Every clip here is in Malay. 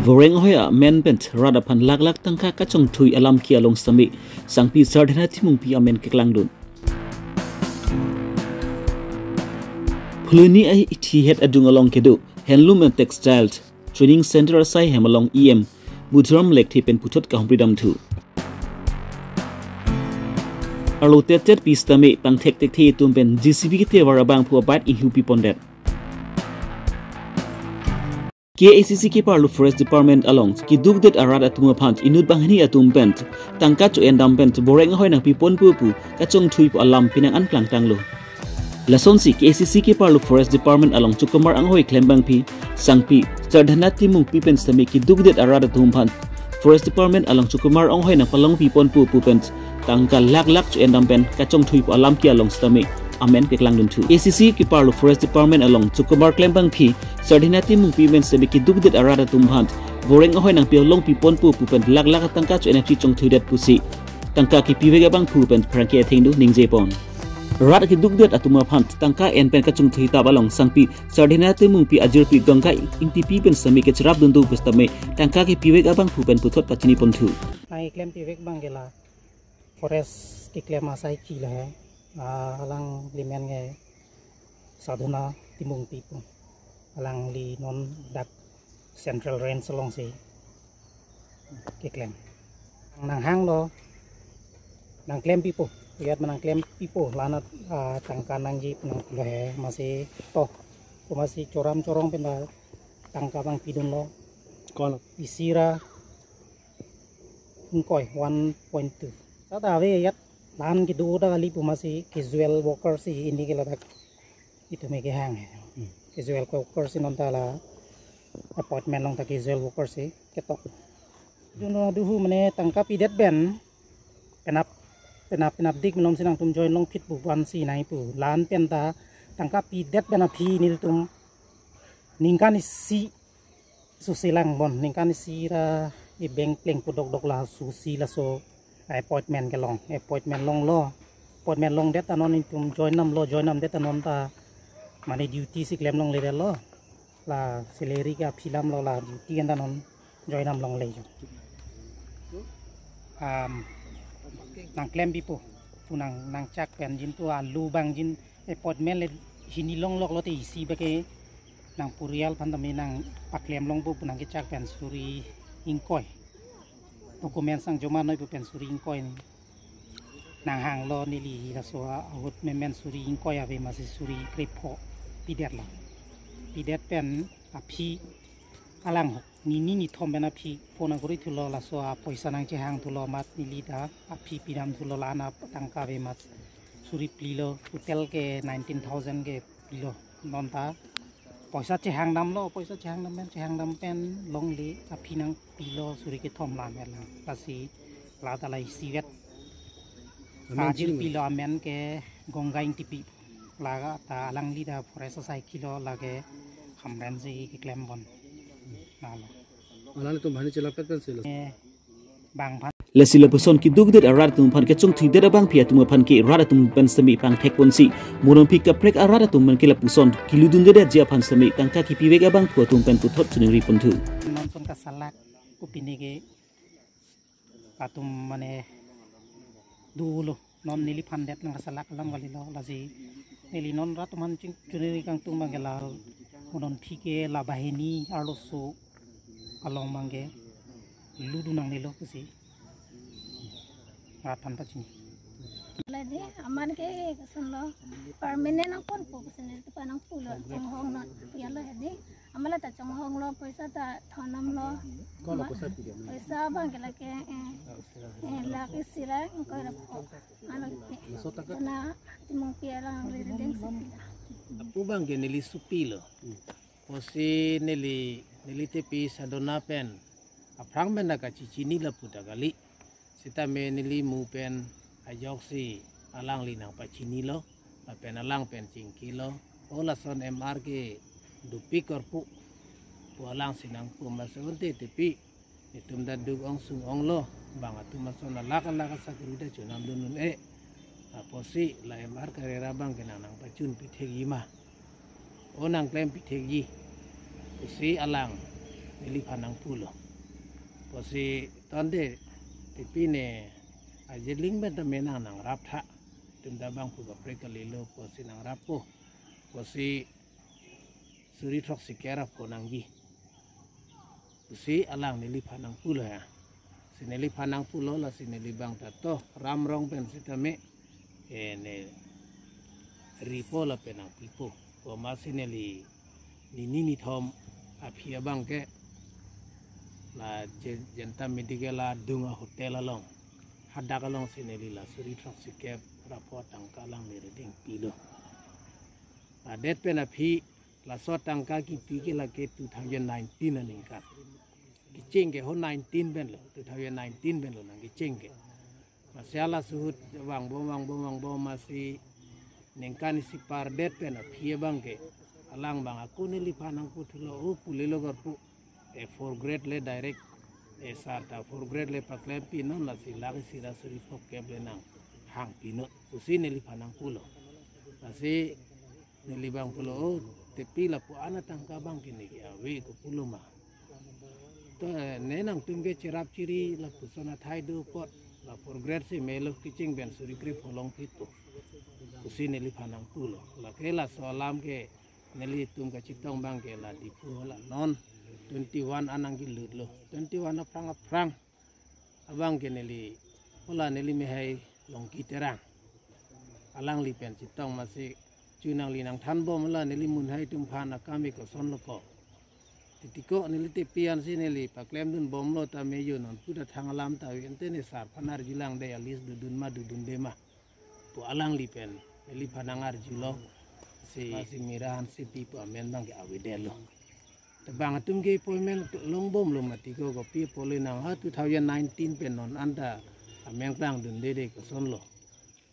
Voreng hoya men pent rada pan lak tangka kachongthui alam kia long sami sangpi sardhana timung pi amen keklang dun. Phuluni ai ithi het adung along kedu handloom and textiles training center asai hemalong em budram lek thipen puthot ka humbridam thu. Arlo tet pistame pang tek the tumpen GCB ke warabang pu bat inhupi pondet. KACC ke parlo forest department along ki dugdet arat atuma phant inut banghani atum pent tangka chu endam pent boreng hoi nang pipon pu kachongthui pu alam pinang an plang tanglo lason si KACC ke parlo forest department along chukamar anghoi klembang pi sangpi sardhana timung pipen stami ki dugdet arat atum phant forest department along chukamar anghoi nang palong pipon pu pent tangka lak chu endam pent kachongthui pu alam ki along stami amen keklang dun thu KACC ki parlo forest department along chukamar klembang pi sardhana timung pimen stami ki dugdet arat atum phant boreng ahoi nang piolong pipon pu pen lak tangka chu energy chongthui dat pusi tangka ki piwega bang pu pen prangke thengdu ningje pon rat ki dugdet atuma phant tangka en pen ka chongthui ta balong sangpi sardhana timung pi ajur pi gangka ingti pi pen sami ke chrap dundu pustame tangka ki piwega bang pu pen puthot pachini pon thu ai klem piwek bang gela forest ki klem asai ki la hai alang limen nge sadhana timung pi pu alang li non dak central range along si keklang nang hang lo nang klem pipo lihat menang klem pipo lana tangka nang ji nang lehe masih toh masih corong penda tangka bang pidun lo kon isira ingkoi 1.2 tata we yat lan gitu udah kali pu masih casual worker si ini kela dak itu mege hang casual worker si non tala apartment long ta casual worker si ketok juno duhu mene tangka pidet ben penap dik menom sinang tum join long pit bu wan si nai pu lan penta tangka pidet ben api nil tum ningkan si susilang bon ningkan si ra i beng pleng dok la susi la so appointment ke long appointment long lo appointment long det anon tum join nam det anon ta mane duty si klem long le lo la salary ka philam lo la duty kan anon join nam long le jo nang klem bipo punang nang chak pen jin tu alu bang jin appointment le hini long lok lo te isi bake nang purial pandami nang paklem long bu punang ke chak pen suri ingkoi dokumen sang joma noi pen suri ingkoi nang hang lo nili la so ahut memen suri ingkoi ave masih suri krepo pidet la pidet pen api alang ni thom ben api phone gori thulo la so poisa nang che hang thulo mat nili da api pidam thulo la na tangka ve mat suri plilo hotel ke 19000 ke pilo non ta poisa che hang nam pen long li api nang pilo suri ke thom la mel pasi la ta lai siwet ajil pilo amen ke gongaing tipi laga ta alang li da forest sai kilo lage hamren ji ke klem bon nalo alale tum bhani chela pet sila bang phan lesila puson ki dugdet arat tum phan ke chongthui dera bang phia tum phan ke rat tum pen sami pang thek ponsi muron pi ka prek arat tum man ke la puson kiludun dera jia phan sami tangka ki piwega bang phu tum pen puthot chunri pon thu non son ka salak ku pinege atum mane dulo non nili phandet nang salak lam gali lo laji nili non ratuman chunri kang tum mangela non phike la bahini arloso along mange ludu nang nilo kusi ratan pachini lagi aman ke kesan lo permanent ang pon po kesan itu panang pulo hong not ya lo hedi amala ta hong lo paisa ta thanam lo paisa bang ke lagi lagi sira ko ra po ano na timong piara ang redeng apu bang ke nili supilo posi nili tepi sadona pen aprang men na ka cicini la puta kali sita me nili mu pen ajok si alang linang pacini lo pen alang pen cingki lo ola son MR ke dupi korpu pu alang sinang pu masunte tepi itum da dug ong sung ong lo bang atu mason la Sakuri da chunam dunun posi la MR karera bang kenang pacun pithegi ma onang klem pithegi si alang nili panang pulo. Posi tonde tipi ne ajeling benta menang nang rapha. Tunda bang puga preka lilo posi nang rapo. Posi suri trok sikera ko nanggi. Posi alang nili panang pulo ya. Sinili panang pulo la sinili bang tato ramrong pen sitame ne ripo la penang pipo. Po masineli nini thom apia bang ke la jenta medigela dunga hotel along hadak along sineli la suri trok sikep raport angkalang ni reding pilo la det pen api la so tangka ki piki la ke 2019 aningkat kicing ke ho 19 ben lo 2019 ben lo nang kicing ke masyala suhut wang bom masih nengkan si pardet pen api bang ke alang bang aku ni lipanang putulo pulilo garpu for grade le direct sarta for grade le paklem pino la silagi sira suri pok keble nang hang pino usi ni lipanang pulo kasi ni libang pulo tepi la pu ana tangka bang kini awe ko pulo ma to nenang tumge cerap ciri la pusona thai do pot la for grade si melo kicing ben suri grip holong pito usi ni lipanang pulo la kela soalam ke neli tum ka citong bang ke la di la non 21 anang ki lut lo 21 aprang abang ke neli ola neli mehai long ki terang alang li pen citong masih cunang linang than bom la neli mun hai tum phan akami ko son lo ko titiko neli tepian si neli paklem dun bom lo ta me yo non puda thang alam ta ente ne sar phanar jilang de alis dudun de ma to alang li pen neli phanangar julo si mirahan si pipo amen bang ke awidelo te bang atum ke poimen long bom lo matiko ko pi poli nang 2019 pen non anda amen tang dun de ko son lo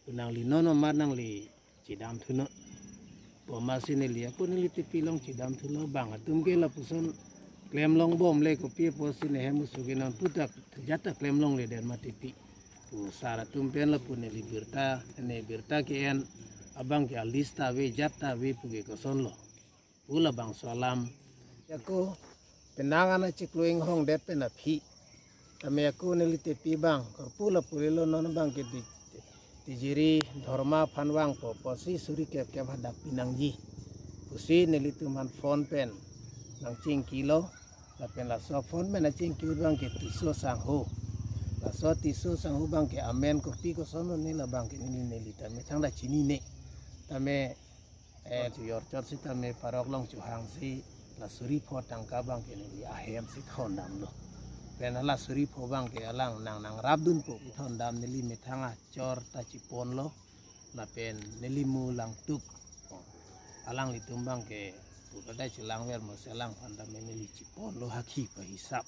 tunang li nono mar nang li cidam thuno po masine li aku ni ti pilong cidam thuno bang atum ke la puson klem long bom le ko pi po sine hemu suginon putak jata klem long le den matipi pu sara tum pen la pun li birta ke en abang ke alista we jata we puge ko sonlo pula bang salam yako penangana cikluing hong det pena phi tame aku nelite pi bang kor pula pulilo non bang ke di jiri dharma phanwang po posi suri kep hadak pinangji pusi nelituman phone pen nang ching kilo la pen la so phone men ching kilo bang ke tiso sang ho la so tiso sang ho bang ke amen ko pi ko sono ni la bang ke ni nelita me thang da chini ne tame yor chor si tame parok long chu hang si la suri pho tangka bang ke ni ahem si thon dam lo pen la suri pho bang ke alang nang rabdun po thon dam nili me thanga chor ta chipon lo la pen nili mu lang tuk alang li tumbang ke pura chilang wer mo selang phanda me nili chipon lo hakhi pa hisap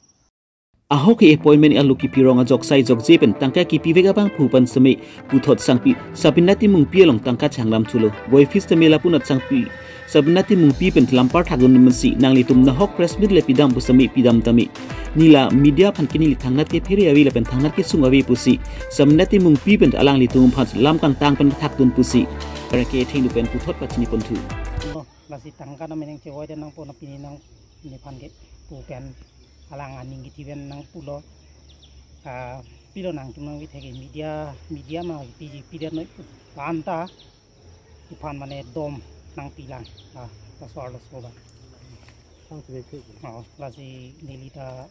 Ahok ke appointment alu ki pirong ajok sai jok jepen tangka ki pivega bang phupan same puthot sangpi sabinati mung pielong tangka changlam chulo boy fis te mela punat sangpi sabinati mung pi pen lampar thagun nimsi nangli tum na hok press meet le pidam pusami pidam tami nila media phan kini li thangnat ke phiri awi le pen thangnat ke sungawi pusi sabinati mung pi pen alang li tum phan lam kang tang pen thak tun pusi para ke thing pen puthot pachini pontu la si tangka na meneng chewoi de nang po na pini nang ni phan ke pu pen alang aning gitu ben nang pulo pilo nang tumang wit hege media ma pidi no anta ipan mane dom nang pilang ta Soarlo soba lasi nilita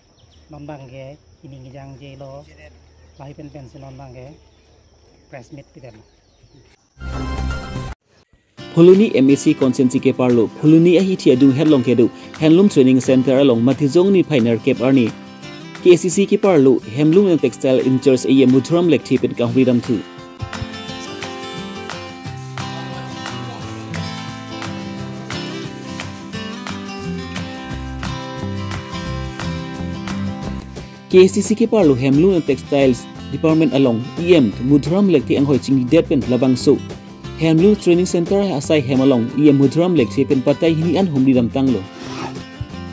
non bangge ini ngijang je lo lahi pen non bangge press meet pidem Phuluni MSc Consensi ke parlo Phuluni ahi thi adung headlong kedu handloom training center along matijong ni pioneer cap arni KCC ke parlo handloom and textile in church a mutram lekthi pet ka hridam thu KCC ke parlo handloom and textiles department along EM mutram lekthi ang hoi ching depen labang so Handloom Training Center asai hemalong ia mudram lek sepen patai hini an humdi dam tanglo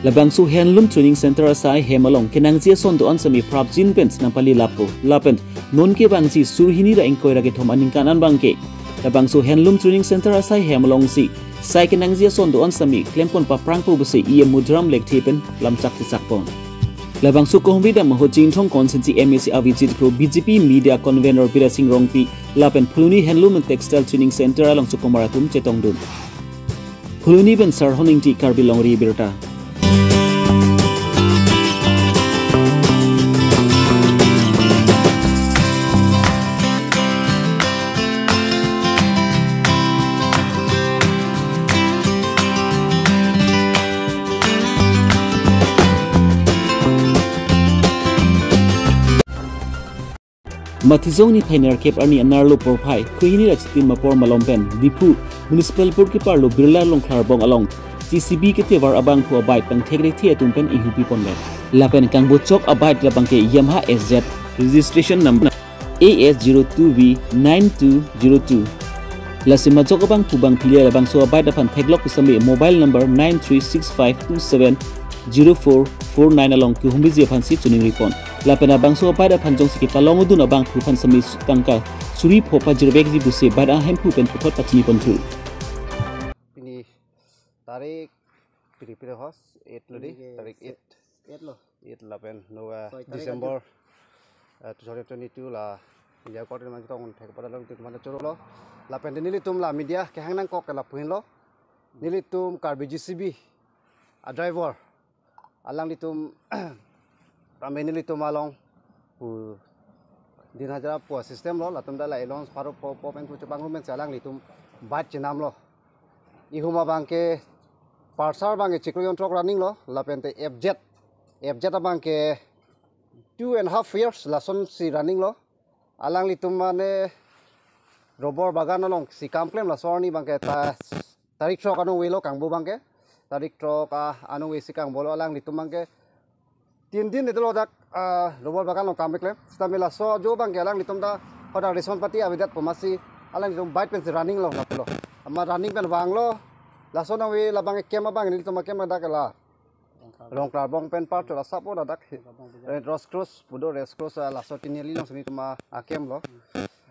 labangsu Handloom Training Center asai hemalong kenang je son do an sami prap jin pens napali lapo lapent non ke bangsi sur hini ra engkoi ra ke thom aning kanan bangke labang so handloom training center asai hemlong si sai kenang zia son do on sami klem kon pa prang po bese mudram lek thepen lam chak ti sakpon labang so ko humbi da ma ho jing thong consensi MAC avijit pro BJP media convener Bira Singh Rongpi lapen Phuluni handloom and textile training center along so komaratum chetong dun Phuluni ben sar honing ti karbi longri birta Matizong ni Pioneer Cape Arni Anarlo Porpai, Kuhini Lakstim Mapor Malompen, Dipu, Municipal Purkiparlo Birla Long Klarbong along, CCB Ketevar Abang Pu Abide Pang Tegretia Tumpen Ihupi Pondet. Lapen Kang Bochok Abide Labangke Yamaha SZ, registration number AS02V9202. Lasima Jok Abang Pubang Pilia Labang So Abide Apan Teglok Kusami mobile number 9365270449 along Kuhumbizi Apan Si Tuning Ripon. Lapen abang so pada panjang sikit talong udun abang pupan semi tangka suri popa jerbek di busi pada hem pupen pukot pacini pentu. Ini tarik pilih hos 8 lodi tarik 8 lapen Desember 2022 lah ya kau dengan kita on thek pada long tu mana coro lo lapen nili tum la media ke hang nang kok la puin lo nili tum car BGCB a driver alang ditum Ramai ni tu malong, di negara puas sistem lo, latum dah lah elong separuh pen tu cebang rumen sealang ni tu bat jenam lo. Ihuma bangke parsar bangke cikluyon truck running lo, lapen te FZ bangke 2.5 years lason si running lo. Alang li tu mana robor bagan long si kamplem la sorni bangke tarik truck anu welo kang bu bangke tarik truck anu wesi kang bolo alang li tu bangke 3 दिन itu loh dak robot bakal lo kambek le stamila so jo bang gelang litum da pada respon pati abidat pemasi alang litum bite pen running lo napelo amma running pen bang lo la so na we la bang kema bang litum kema dak la long klar bong pen part la sapo da dak red cross pudo red cross la so tineli long sini tuma akem lo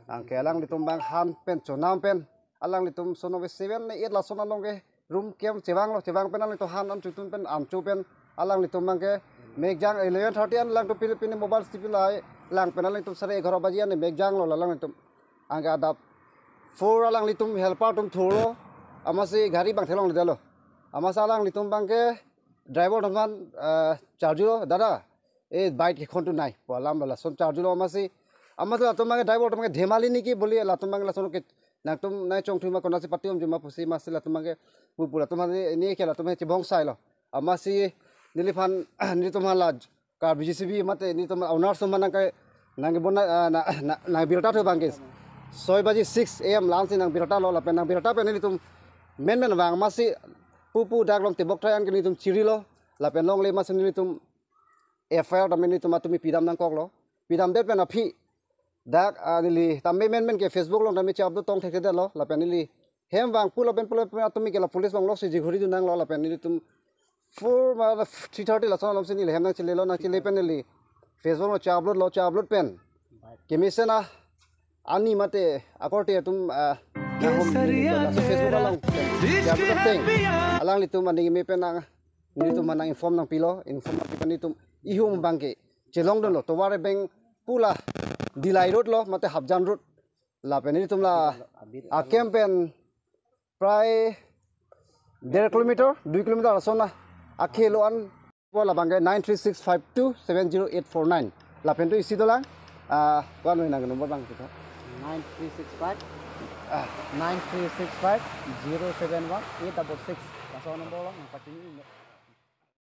ang kelang litum bang han pen chonam pen alang litum so no we 7 ne 8 la so na long ke room kem cewang pen alang to han an chutun pen am chu pen alang litum bang ke Megjang 11:30 lang tu Pilipino mobile stipulai lang penal itu sare 11 bajian megjang lo lang itu angka ada 4 lang litum helper tum thoro amasi gari bang thelong lidalo amasa lang litum bang ke driver teman charge lo dada e bike khon tu nai polam la son charge lo amasi amasa tum bang driver tum dhemali ni ki boli la tum bang la son ke nang tum nai chongthui ma konasi patium juma pusi masila tum bang ke pura tum ni ke la tum chibong sai lo amasi nilifan ni tu malah car BGCB mate ni tu owner semua nang kai nang bona nang birta tu bangkis 6 baji 6 am langsung nang birta lo lapen nang birta pen ni tu men bang masih pupu dak long tebok trayan ke ni tu ciri lo lapen long le masih ni tu FIR tamen ni tu matumi pidam nang kok lo pidam det pen api dak nili tamen men ke Facebook long tamen chabdo tong thek det lo lapen nili hem bang pulo pen atumi ke la police bang lo si jighuri tu nang lo lapen ni tu 3:30 lasan alam sini lehem nang chile lo nang chile pen li Facebook lo upload pen kemise na ani mate akorte tum Facebook alang upload teng alang litum mani me pen nang ni tum manang inform nang pilo inform pen tum ihum bangke chelong don lo to ware beng pula dilai road lo mate habjan road la pen ni tum la a campaign prai 1.5 kilometer 2 kilometer asona akheloan bola bangke 9365270849 lapen tu isi dolang wan nang nomor bang kita 9365 071 866 nomor lang 4